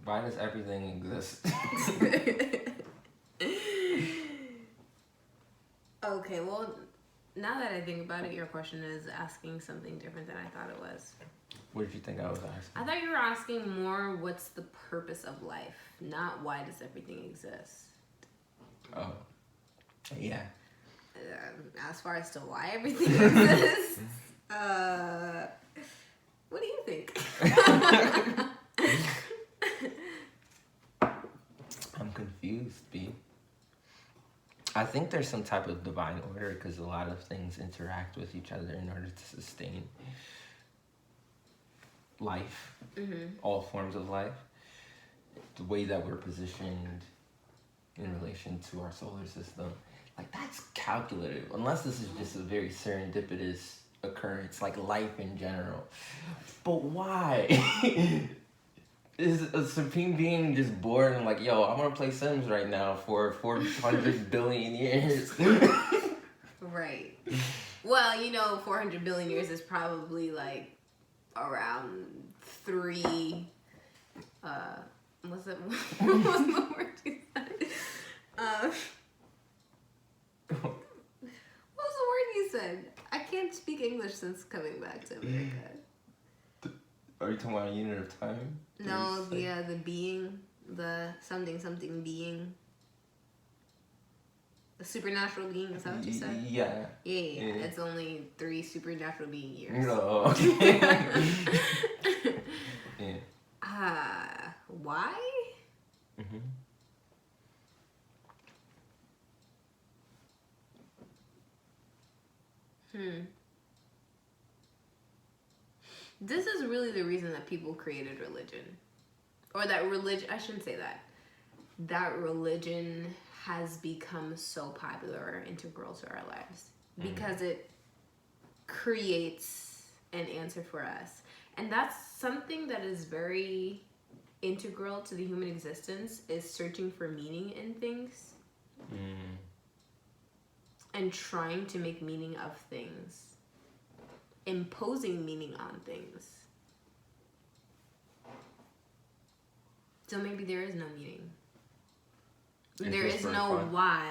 Why does everything exist? Okay, well, now that I think about it, your question is asking something different than I thought it was. What did you think I was asking? I thought you were asking more what's the purpose of life, not why does everything exist. Oh. Yeah. As far as to why everything exists, what do you think? I'm confused, B. I think there's some type of divine order because a lot of things interact with each other in order to sustain life, all forms of life. The way that we're positioned in relation to our solar system, like that's calculative. Unless this is just a very serendipitous occurrence, like life in general. But why? Is a supreme being just born and like, yo, I want to play Sims right now for 400 billion years? Right. Well, 400 billion years is probably like around 3. What's the word you said? What was the word you said? I can't speak English since coming back to America. Are you talking about a unit of time? No, the being, the something being. The supernatural being, is that what you said? Yeah. Yeah. It's only 3 supernatural being years. No, okay. Yeah. Why? This is really the reason that people created religion. Or that religion, I shouldn't say that. That religion has become so popular or integral to our lives. Because it creates an answer for us. And that's something that is very integral to the human existence, is searching for meaning in things. And trying to make meaning of things. Imposing meaning on things. So maybe there is no meaning. There is no why.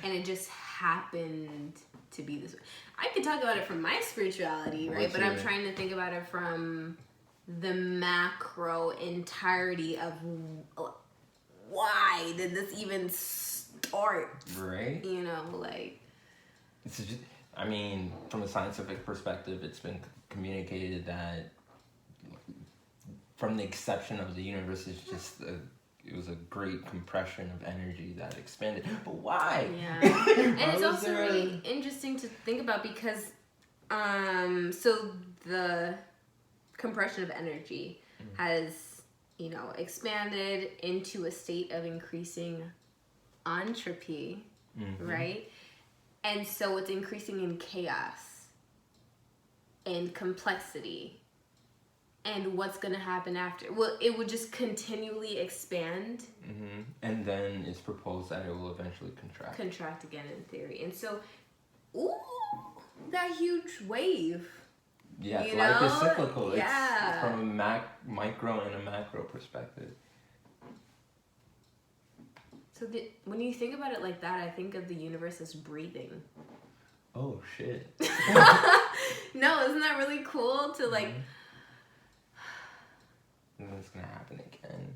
And it just happened to be this way. I could talk about it from my spirituality, right? But I'm trying to think about it from the macro entirety of why did this even start? Right. It's just, I mean, from a scientific perspective, it's been communicated that from the exception of the universe, it's just it was a great compression of energy that expanded. But why? Yeah. And it's also really interesting to think about because, so the compression of energy has, expanded into a state of increasing entropy, right? And so it's increasing in chaos and complexity. And what's going to happen after? Well, it would just continually expand. And then it's proposed that it will eventually contract. Contract again in theory. And so, that huge wave. Yeah, life is cyclical. Yeah. It's from a micro and a macro perspective. So when you think about it like that, I think of the universe as breathing. Oh, shit. No, isn't that really cool to like... And then it's going to happen again.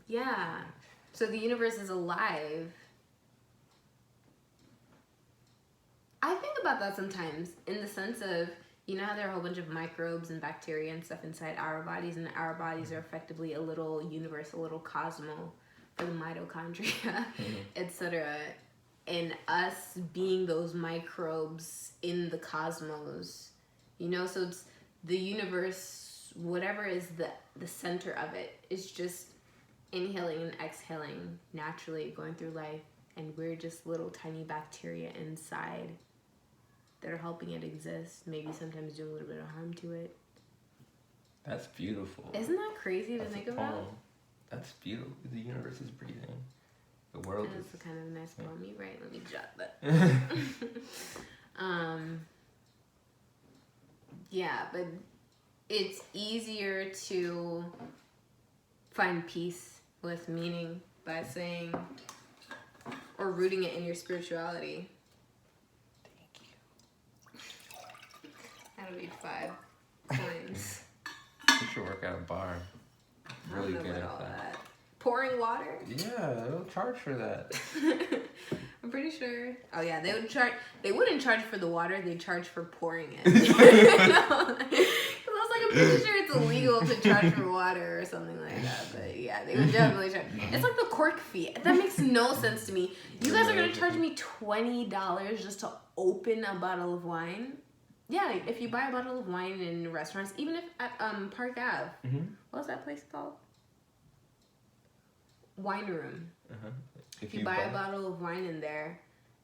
Yeah. So the universe is alive. I think about that sometimes in the sense of, how there are a whole bunch of microbes and bacteria and stuff inside our bodies, and our bodies are effectively a little universe, a little cosmo for the mitochondria, etc. And us being those microbes in the cosmos, so it's the universe, whatever is the center of it, is just inhaling and exhaling naturally, going through life, and we're just little tiny bacteria inside that are helping it exist, maybe sometimes doing a little bit of harm to it. That's beautiful. Isn't that crazy to think about? That's beautiful. The universe is breathing. The world is... That's kind of a nice poem. You're right. Let me jot that. Yeah, but it's easier to find peace with meaning by saying or rooting it in your spirituality. That'll be 5 coins. You should work at a bar. Really good at that. Pouring water? Yeah, they'll charge for that. I'm pretty sure. Oh yeah, they would charge. They wouldn't charge for the water. They'd charge for pouring it. I was like, I'm pretty sure it's illegal to charge for water or something like that. But yeah, they would definitely charge. It's like the cork fee. That makes no sense to me. You guys are gonna charge me $20 just to open a bottle of wine? Yeah, if you buy a bottle of wine in restaurants, even if at Park Ave, what's that place called? Wine Room. If you buy a bottle of wine in there,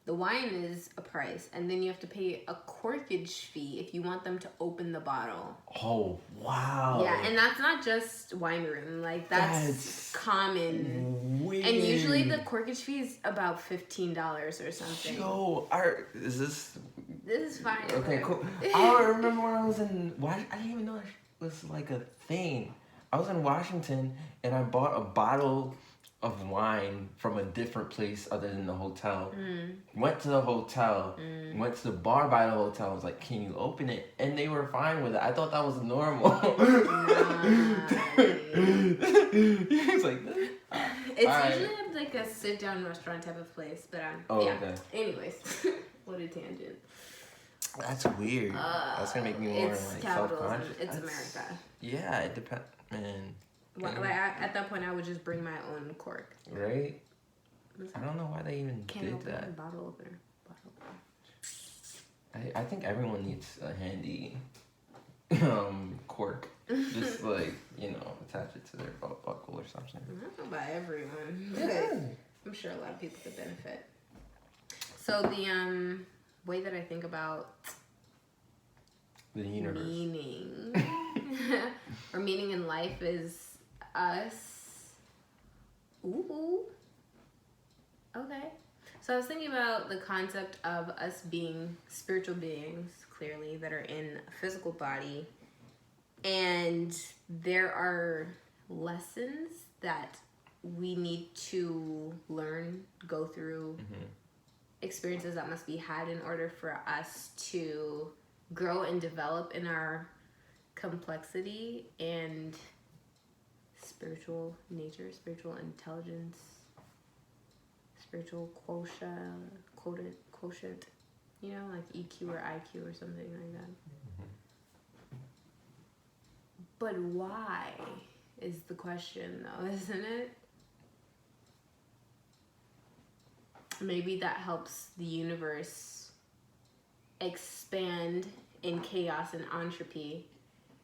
the wine is a price, and then you have to pay a corkage fee if you want them to open the bottle. Oh, wow. Yeah, and that's not just Wine Room. Like, that's common. Weird. And usually the corkage fee is about $15 or something. Yo, is this... This is fine. Okay, cool. I remember when I was in... I didn't even know it was like a thing. I was in Washington, and I bought a bottle of wine from a different place other than the hotel. Went to the hotel, went to the bar by the hotel. I was like, can you open it? And they were fine with it. I thought that was normal. He's like, it's usually like a sit-down restaurant type of place, but yeah. Okay. Anyways, what a tangent. That's weird. That's gonna make me more like self-conscious. It's America. Yeah, it depends, man. Like at that point, I would just bring my own cork. Right? I don't know why they even did that. Bottle opener. I think everyone needs a handy cork. Just like, attach it to their belt buckle or something. I don't know about everyone. But I'm sure a lot of people could benefit. So the way that I think about the universe. Meaning or meaning in life is us. Ooh. Okay. So I was thinking about the concept of us being spiritual beings, clearly, that are in a physical body. And there are lessons that we need to learn, go through, experiences that must be had in order for us to grow and develop in our complexity and spiritual nature, spiritual intelligence, spiritual quotient, like EQ or IQ or something like that. But why is the question, though, isn't it? Maybe that helps the universe expand in chaos and entropy.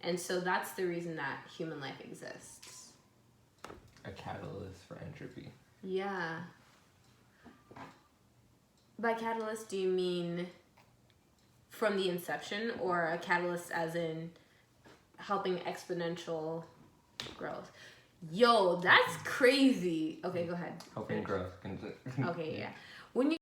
And so that's the reason that human life exists. A catalyst for entropy. Yeah. By catalyst, do you mean from the inception, or a catalyst as in helping exponential growth? Yo, that's crazy. Okay, go ahead. Helping growth. Okay, yeah.